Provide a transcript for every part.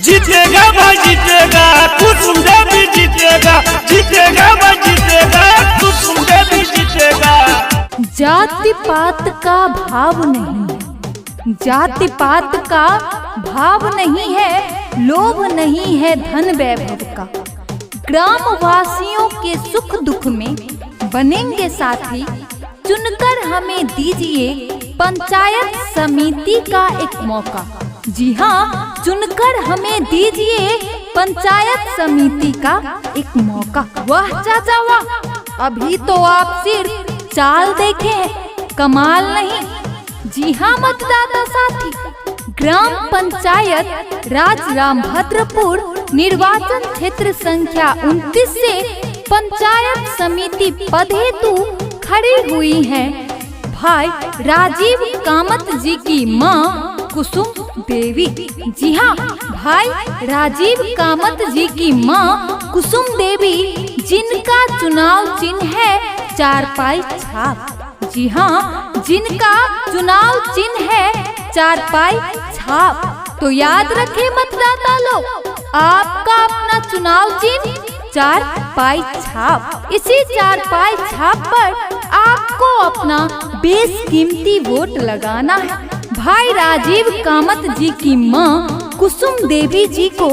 जीतेगा भाई जीतेगा, कुसुम देवी जीतेगा, जीतेगा भाई जीतेगा, कुसुम देवी जीतेगा। जाति पात का भाव नहीं, जाति पात का भाव नहीं है, लोभ नहीं है धन वैभव का। ग्राम वासियों के सुख दुख में बनेंगे साथी, चुनकर हमें दीजिए पंचायत समिति का एक मौका। जी हाँ, चुनकर हमें दीजिए पंचायत समिति का एक मौका। वाह चाचा वाह, अभी तो आप सिर्फ चाल देखे हैं, कमाल नहीं। जी हाँ मतदाता साथी, ग्राम पंचायत राज रामभद्रपुर निर्वाचन क्षेत्र संख्या 29 से पंचायत समिति पद हेतु खड़ी हुई हैं भाई राजीव कामत जी की मां कुसुम देवी। जी हाँ, भाई राजीव कामत जी की मां कुसुम देवी, जिनका चुनाव चिन्ह है चारपाई छाप। जी हाँ, जिनका चुनाव चिन्ह है चारपाई छाप। तो याद रखें मतदाता लोग, आपका अपना चुनाव चिन्ह चारपाई छाप। इसी चारपाई छाप पर आपको अपना बेशकीमती वोट लगाना है। भाई राजीव कामत जी की मां कुसुम देवी जी को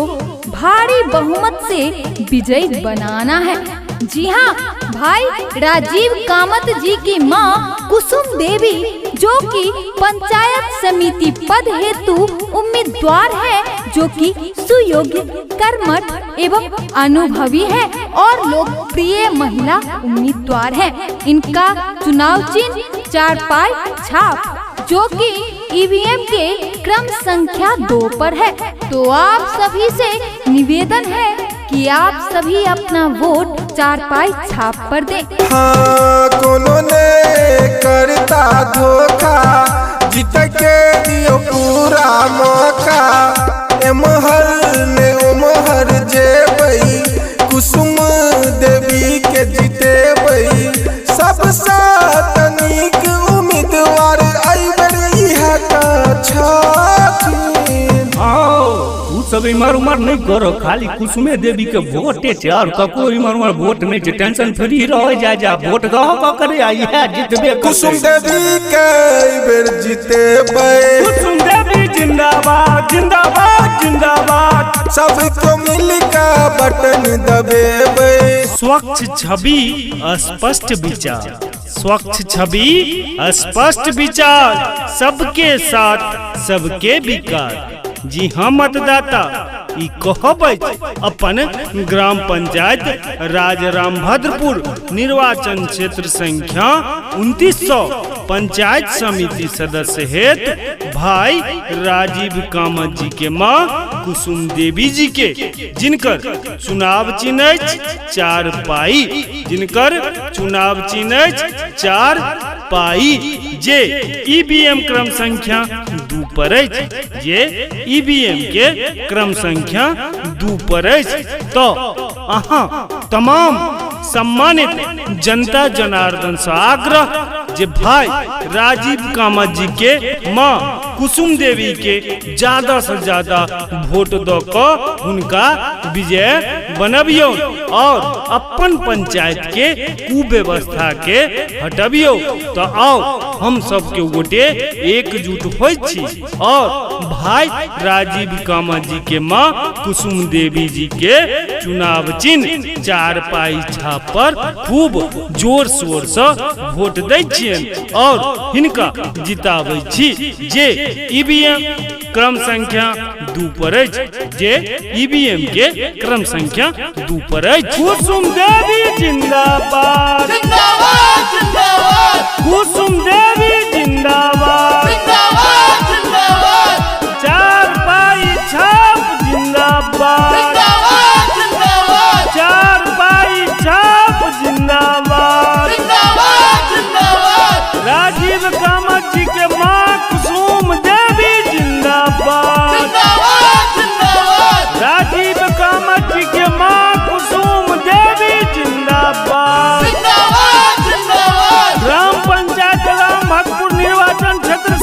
भारी बहुमत से विजयी बनाना है। जी हाँ, भाई राजीव कामत जी की मां कुसुम देवी, जो कि पंचायत समिति पद हेतु उम्मीदवार है, जो कि सुयोग्य, कर्मठ एवं अनुभवी है और लोकप्रिय महिला उम्मीदवार है। इनका चुनाव चिन्ह चारपाई छाप, जो कि ईवीएम के क्रम संख्या 2 पर है। तो आप सभी से निवेदन है कि आप सभी अपना वोट चारपाई छाप पर दें। हाँ, कोनो ने करता धोखा, जीत के दियो पूरा मौका। एमहर ने उमहर जेबई, कुसुम देवी के जीतेबई। सबसे तनिक उम्मीदवार सब इमर उमर नहीं करो, खाली कुसुमे देवी के वोटे चार कको इमर उमर वोट नहीं, टेंशन फ्री रहो, जा वोट गाओ करे आई है जितबे। कुसुम देवी के बेर जीतेबे, कुसुम देवी जिंदाबाद जिंदाबाद जिंदाबाद। सबको मिलकर बटन दबेबे। स्वच्छ छवि स्पष्ट विचार, स्वच्छ छवि स्पष्ट विचार, सबके साथ सबके विकास। जी हाँ मतदाता, ई कहबै अपन ग्राम पंचायत राज रामभद्रपुर निर्वाचन क्षेत्र संख्या 2900 पंचायत समिति सदस्य हेतु भाई राजीव कामत जी के मां कुसुम देवी जी के, जिनकर चुनाव चिन्ह चारपाई, जिनकर चुनाव चिन्ह चारपाई, जे ईवीएम क्रम संख्या 2 पर अछि, जे ईवीएम के क्रम संख्या 2 पर अछि। तो अहाँ तमाम सम्मानित जनता जनार्दन से आग्रह जे भाई राजीव कामत जी के मां कुसुम देवी के ज्यादा से ज्यादा वोट दो को उनका विजय बनबियो और अपन पंचायत के कुव्यवस्था के हटबियो। तो आओ हम सब के वोटे एकजुट होय छी और भाई राजीव कामत जी के मां कुसुम देवी जी के चुनाव चिन्ह चारपाई छाप पर खूब जोर शोर से वोट दै छियनि और हिनका जिताबै छी, जे ईवीएम क्रम संख्या 2 पर अछि, जे ईवीएम के क्रम संख्या 2 पर अछि। कुसुम देवी जिंदाबाद जिंदाबाद जिंदाबाद, कुसुम देवी जिंदाबाद जिंदाबाद जिंदाबाद, चारपाई छाप जिंदाबाद जिंदाबाद जिंदाबाद, चारपाई छाप जिंदाबाद जिंदाबाद जिंदाबाद, राजीव कामत जी के मां कुसुम देवी जिंदाबाद जिंदाबाद जिंदाबाद, राजीव कामत जी के मां कुसुम देवी जिंदाबाद जिंदाबाद जिंदाबाद, ग्राम पंचायत रामभद्रपुर निर्वाचन क्षेत्र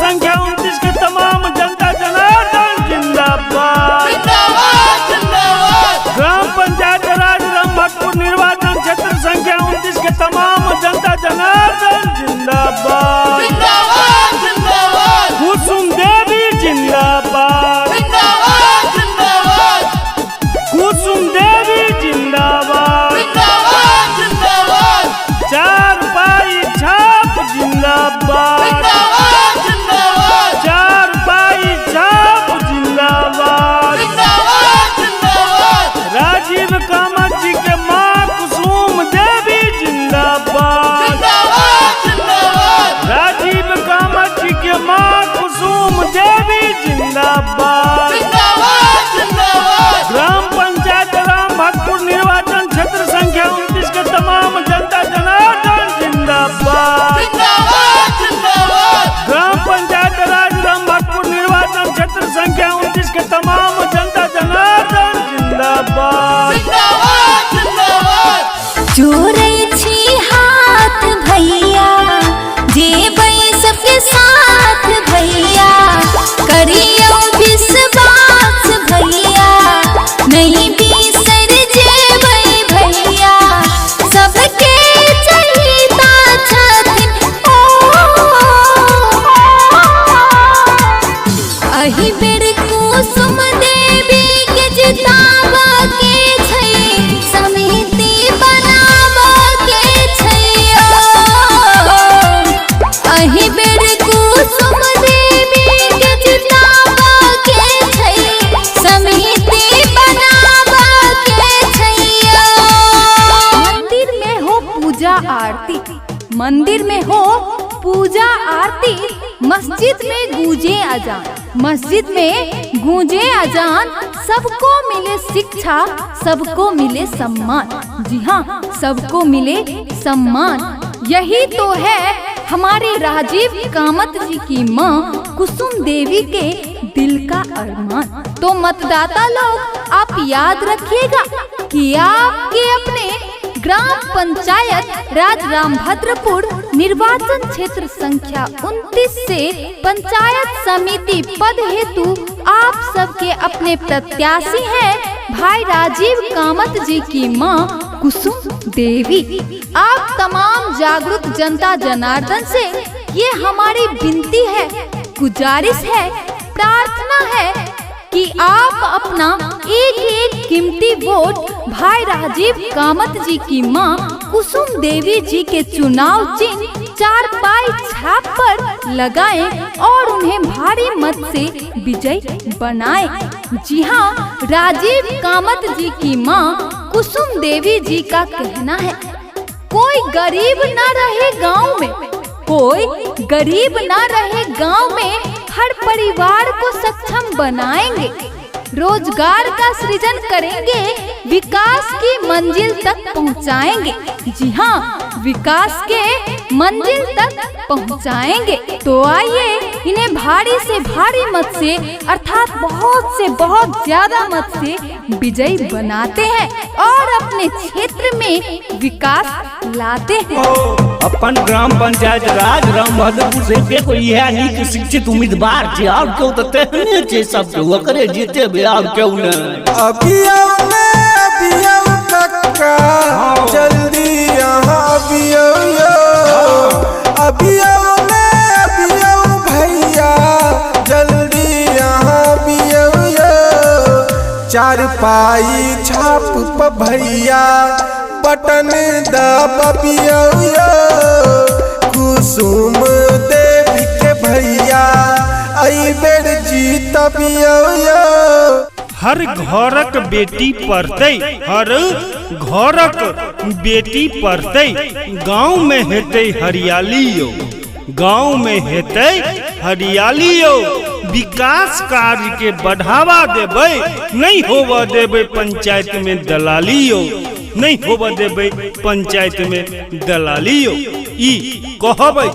मंदिर में हो पूजा आरती, मस्जिद में गूंजे अजान, मस्जिद में गूंजे अजान, सबको मिले शिक्षा, सबको मिले सम्मान। जी हाँ, सबको मिले सम्मान। यही तो है हमारे राजीव कामत जी की माँ कुसुम देवी के दिल का अरमान। तो मतदाता लोग आप याद रखिएगा कि आपके अपने ग्राम पंचायत राजरामभद्रपुर निर्वाचन क्षेत्र संख्या 29 से पंचायत समिति पद हेतु आप सबके अपने प्रत्याशी हैं भाई राजीव कामत जी की माँ कुसुम देवी। आप तमाम जागरूक जनता जनार्दन से ये हमारी विनती है, गुजारिश है, प्रार्थना है कि आप अपना एक एक कीमती वोट भाई राजीव कामत जी की माँ कुसुम देवी जी के चुनाव चिन्ह 4 पाई छाप पर लगाएं और उन्हें भारी मत से विजयी बनाएं। जी हाँ, राजीव कामत जी की माँ कुसुम देवी जी का कहना है, कोई गरीब ना रहे गांव में, कोई गरीब ना रहे गांव में, हर परिवार को सक्षम बनाएंगे, रोजगार का सृजन करेंगे, विकास की मंजिल तक पहुंचाएंगे। जी हाँ, विकास के मंजिल तक पहुंचाएंगे। तो आइए इन्हें भारी से भारी मत से अर्थात बहुत से बहुत ज्यादा मत से विजयी बनाते हैं और अपने क्षेत्र में विकास लाते हैं। अपन ग्राम पंचायत राजरामभद्रपुर से देखो यह नीक शिक्षित उम्मीदवार छे और क्यों तो तेहने छे सब के ओकरे जीते बे और क्यों न अभिया कक्का जल्दी यहाँ अभिया भैया जल्दी यहाँ अभिया 4 पाई छाप प भैया बटन दबिया कुसुम देवी के भैया आई बेर जीतबिया। हर घरक बेटी पढ़ते, हर घरक बेटी पढ़ते, गांव में हेते हरियाली यो, गांव में हेते हरियाली यो, विकास कार्य के बढ़ावा देबै, नहीं होवा देबै पंचायत में दलाली यो, नहीं होवा देबै पंचायत में दलाली यो। ई कहबै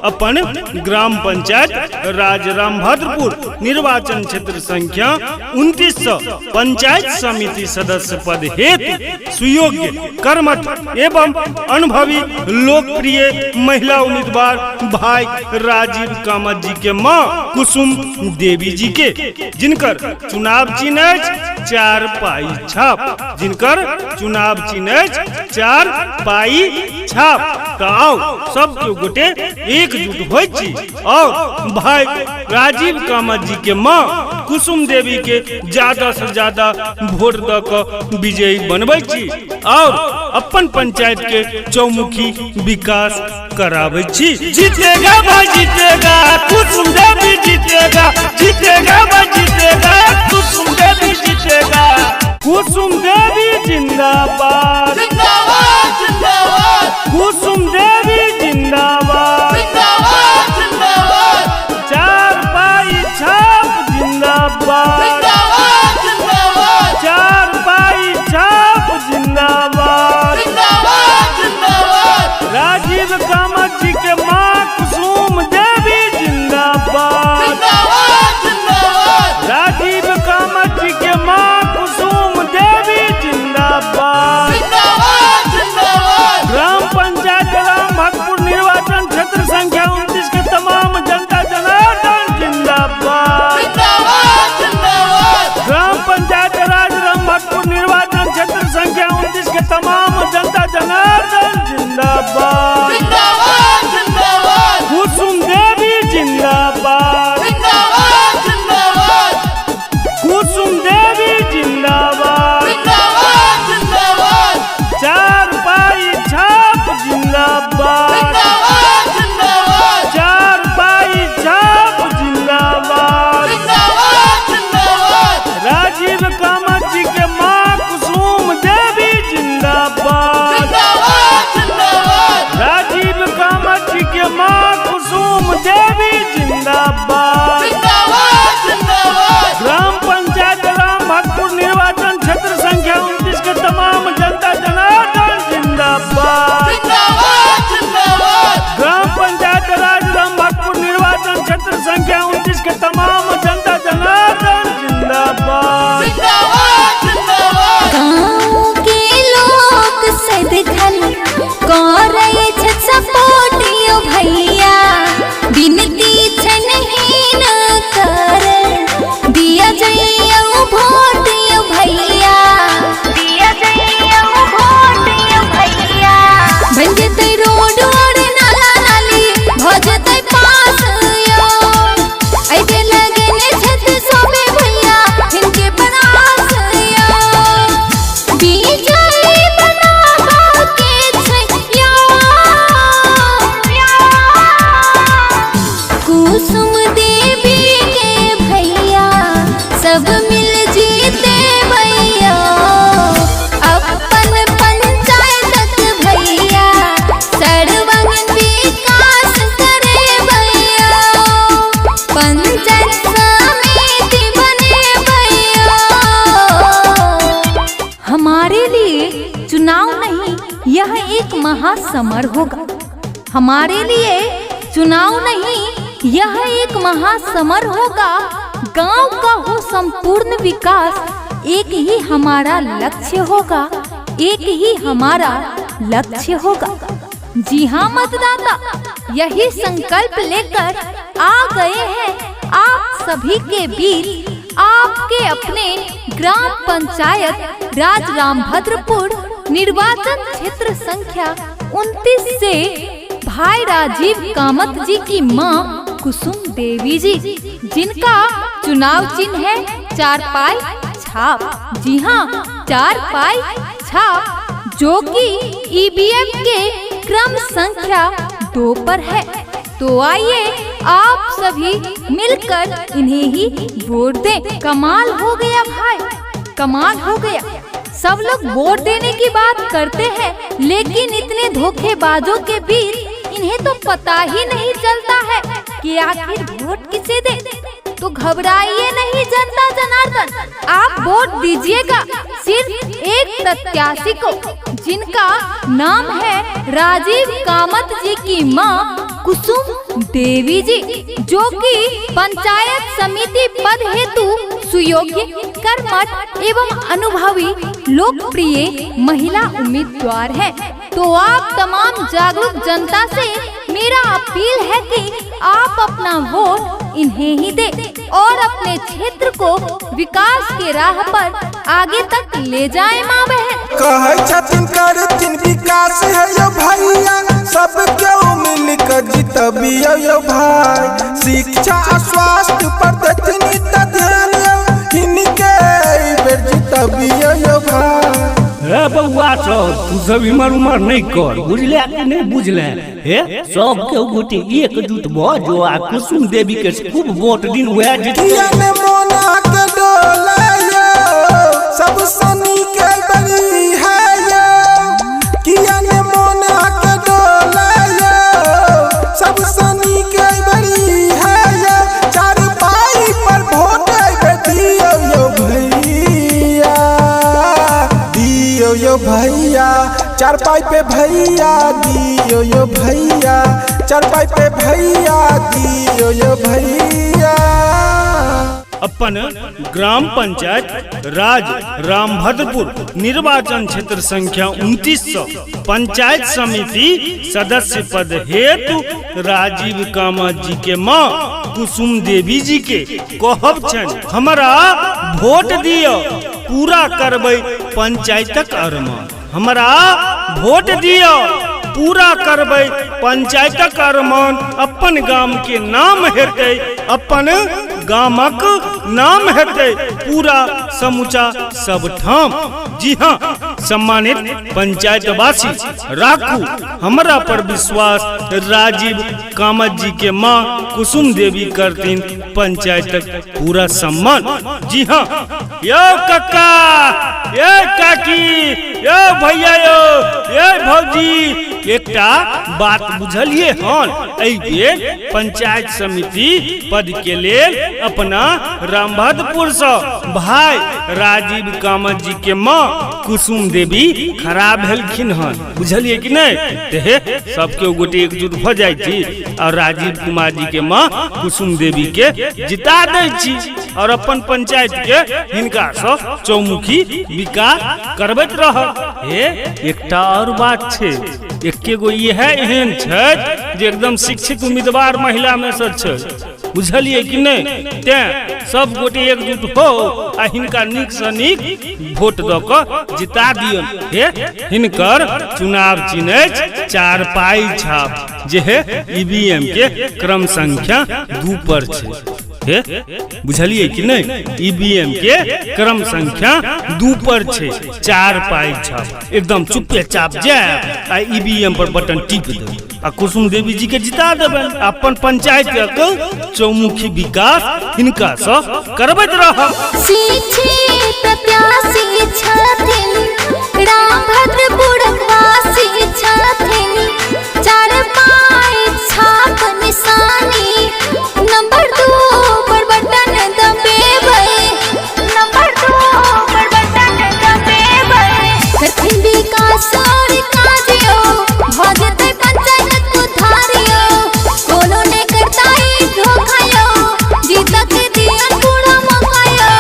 अपन ग्राम पंचायत राजरामभद्रपुर निर्वाचन क्षेत्र संख्या 29 पंचायत समिति सदस्य पद हेतु सुयोग्य, कर्मठ एवं अनुभवी लोकप्रिय महिला उम्मीदवार भाई राजीव कामत जी के मां कुसुम देवी जी के, जिनकर चुनाव चिन्ह 4 पाई छाप, जिनकर चुनाव चिन्ह 4 पाई छाप। तो आओ सब के गोटे एकजुट होई छी और भाई राजीव कामत जी के मां कुसुम देवी के ज्यादा से ज्यादा वोट द के विजयी बनबै छी और अपन पंचायत के चौमुखी विकास कराबै छी। जीतेगा भाई जीतेगा कुसुम देवी जीतेगा, जीतेगा भाई जीतेगा कुसुम देवी जीतेगा, कुसुम देवी जिंदाबाद जिंदाबाद जिंदाबाद, कुसुम देवी जिंदाबाद जिंदाबाद जिंदाबाद, 4 पाई छाप जिंदाबाद जिंदाबाद जिंदाबाद, 4 पाई छाप जिंदाबाद जिंदाबाद जिंदाबाद, राजीव कामत जी के मां कुसुम देवी जिंदाबाद जिंदाबाद जिंदाबाद, राजीव कामत जी के मां कुसुम देवी जिंदाबाद। तमाम जनता जनार्दन जिंदाबाद। ग्राम पंचायत राज रामभद्रपुर निर्वाचन क्षेत्र संख्या 29 के तमाम जनता जनार्दन जिंदाबाद। गाँव के लोग सदखल करे सपोर्ट यो भैया, बिनती नहीं न कर दिया जइयो वोट यो भैया, दिया जइयो वोट यो भैया। बन जतै रोड और नाला नाली भ जतै पास यो, ऐसे लगने छत सोबे भैया इनके बनास यो। बीजई बनावा के छैया, कुसुम देवी के भैया सब मिल जीते भैया, अपन पंचायत भैया सर्वांगीण विकास करे भैया, पंचायत समिति बने भैया। हमारे लिए चुनाव नहीं, यह एक महासमर होगा। हमारे लिए चुनाव नहीं, यह एक महासमर होगा। गांव का हो संपूर्ण विकास, एक ही हमारा लक्ष्य होगा, एक ही हमारा लक्ष्य होगा। जी हाँ मतदाता, यही संकल्प लेकर आ गए हैं आप सभी के बीच, आपके अपने ग्राम पंचायत राज रामभद्रपुर निर्वाचन क्षेत्र संख्या 29 से भाई राजीव कामत जी की मां कुसुम देवी जी, जिनका चुनाव चिन्ह है चारपाई छाप। जी हाँ, चारपाई छाप, जो कि ईवीएम के क्रम संख्या 2 पर है। तो आइए आप सभी मिलकर इन्हें ही वोट दें। कमाल हो गया भाई, कमाल हो गया। सब लोग वोट देने की बात करते हैं, लेकिन इतने धोखेबाजों के बीच इन्हें तो पता ही नहीं चलता है कि आखिर वोट किसे दे। तो घबराइए नहीं जनता जनार्दन, आप वोट दीजिएगा सिर्फ एक प्रत्याशी को, जिनका नाम है राजीव कामत जी की मां कुसुम देवी जी, जो कि पंचायत समिति पद हेतु सुयोग्य, कर्मठ एवं अनुभवी लोकप्रिय महिला उम्मीदवार है। तो आप तमाम जागरूक जनता से मेरा अपील है कि आप अपना वोट इन्हें ही दें और अपने क्षेत्र को विकास के राह पर आगे तक ले जाएं माँ बहन। कहै छथिन करथिन विकास है यो भैया, सब क्यों मिल कर जितबियो यो भाई। शिक्षा आ स्वास्थ्य पर देथिन ध्यान यो, इनके बेर जितबियो यो भाई। बउआ सब तू सब इमर उमर नहीं कर, बुझले कि नहीं बुझले? हे सब के गोटे एकजुट भ जो आ कुसुम देवी के खूब वोट दिन वह किया ने मोना के डोला यो, सब सनी के बड़ी है यो। किया ने मोना के डोला यो, सब सनी के बड़ी है यो। चारपाई पर वोट दियो यो भैया, दियो यो भैया। चारपाई पे भैया दियो यो भैया, चारपाई पे भैया दियो यो भैया। अपन ग्राम पंचायत राज रामभद्रपुर निर्वाचन क्षेत्र संख्या 29 पंचायत समिति सदस्य पद हेतु राजीव कामत जी के मां कुसुम देवी जी के कहब छन, हमरा वोट दियो, पूरा करबै पंचायतक अरमान। हमरा वोट दियो, पूरा करबै पंचायतक अरमान। अपन गाम के नाम हेतै, अपन गामक नाम हेतै पूरा समूचा सब ठाम। जी हाँ सम्मानित पंचायतवासी, राखू हमरा पर विश्वास। राजीव कामत जी के मां कुसुम देवी करतीन पंचायतक पूरा सम्मान। जी हाँ, यो काका, ये काकी, ये भैया, ये भौजी, एकटा बात बुझलिए हन, एहि बेर पंचायत समिति पद के लेल अपना रामभद्रपुर से भाई राजीव कामत जी के माँ कुसुम देवी खड़ा भेलखिन हन, बुझलिए कि नहीं? ते सबके गोटे एकजुट भ जाय छी और राजीव कुमार जी के माँ कुसुम देवी के जिता दै छी और अपन पंचायत के हिनका से चौमुखी विकास करबैत रह। एकटा और बात छे, एके गो यह एहन छै जे एकदम शिक्षित उम्मीदवार महिला में से छै, बुझलिए कि नहीं? तें सब गोटे एकजुट हो आ हिनका नीक से नीक वोट द क जिता दियन। हिनकर चुनाव चिन्ह 4 पाई छाप जे है ईवीएम के क्रम संख्या 2 पर छै। बुझलिए कि नहीं? ईवीएम के क्रम संख्या 2 पर छै, 4 पाई छाप एकदम चुपे चाप जाए आ ईवीएम पर बटन टिप दे आ कुसुम देवी जी के जिता देबे। अपन पंचायत के चौमुखी विकास हिनका से करबैत रह। प्रत्याशी छथिन रामभद्रपुरक वासी छथिन, 4 पाई छाप निशानी नंबर 2 पर बटन दबेबै, नंबर 2 पर बटन दबेबै। करथिन विकास और काजियो भ जेतै पंचायत उधारियो, कोनो ने करता ई धोखायो जीतक दियन पूरा मकायो।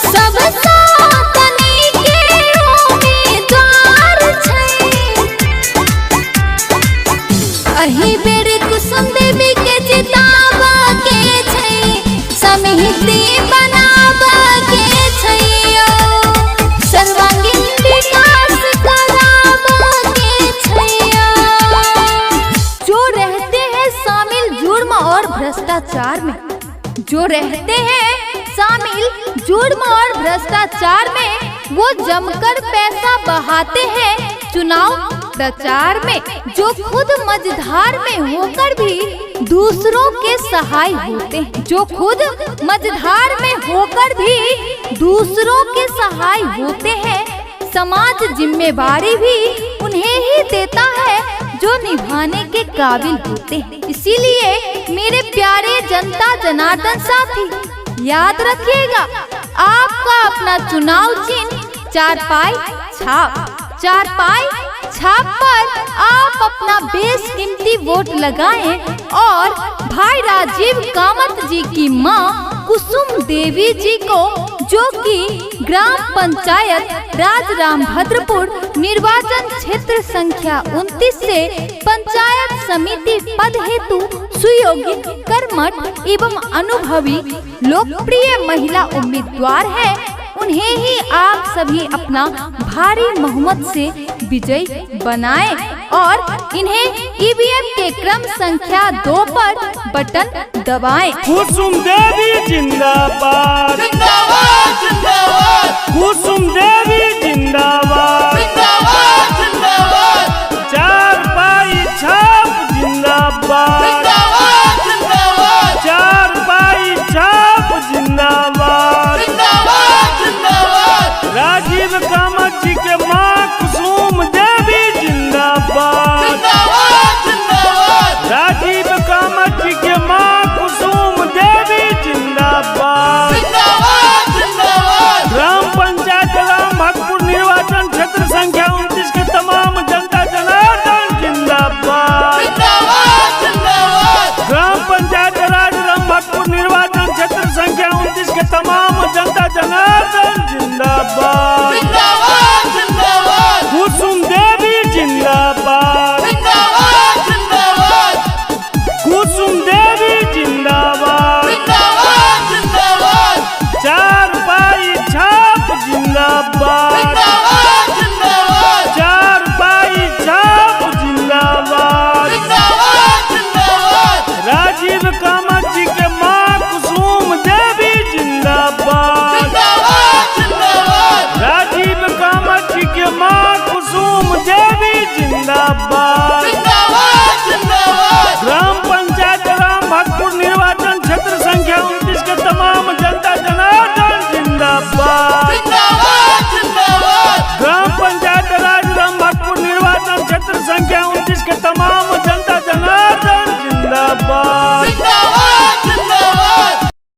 सब साथनी के उम्मीदवार छै, अही बेर कुसुम देवी के जितावा के छै, समिति बनावा के छै, सर्वांगीण विकास करावा के छै। जो रहते हैं शामिल जुर्म और भ्रष्टाचार में, जो रहते हैं शामिल जुर्म और भ्रष्टाचार में, वो जमकर पैसा बहाते हैं चुनाव प्रचार में। जो खुद मझधार में होकर भी दूसरों के सहाय होते हैं, जो खुद मझधार में होकर भी दूसरों के सहाय होते हैं, समाज जिम्मेवारी भी उन्हें ही देता है जो निभाने के काबिल होते हैं। इसीलिए मेरे प्यारे जनता जनार्दन साथी, याद रखिएगा आपका अपना चुनाव चिन्ह 4 पाई छाप, 4 पाई छाप पर आप अपना बेशकीमती वोट लगाएं और भाई राजीव कामत जी की मां कुसुम देवी जी को, जो कि ग्राम पंचायत राज रामभद्रपुर निर्वाचन क्षेत्र संख्या 29 से पंचायत समिति पद हेतु सुयोग्य, कर्मठ एवं अनुभवी लोकप्रिय महिला उम्मीदवार है, उन्हें ही आप सभी अपना भारी बहुमत से विजयी बनाएं और इन्हें ईवीएम के क्रम संख्या 2 पर बटन दबाएं। कुसुम देवी जिंदाबाद, जिंदाबाद जिंदाबाद, कुसुम देवी जिंदाबाद, जिंदाबाद जिंदाबाद, 4 पाई छाप जिंदाबाद, जिंदाबाद जिंदाबाद, 4 पाई छाप जिंदाबाद, जिंदाबाद जिंदाबाद। राजीव कामत जी के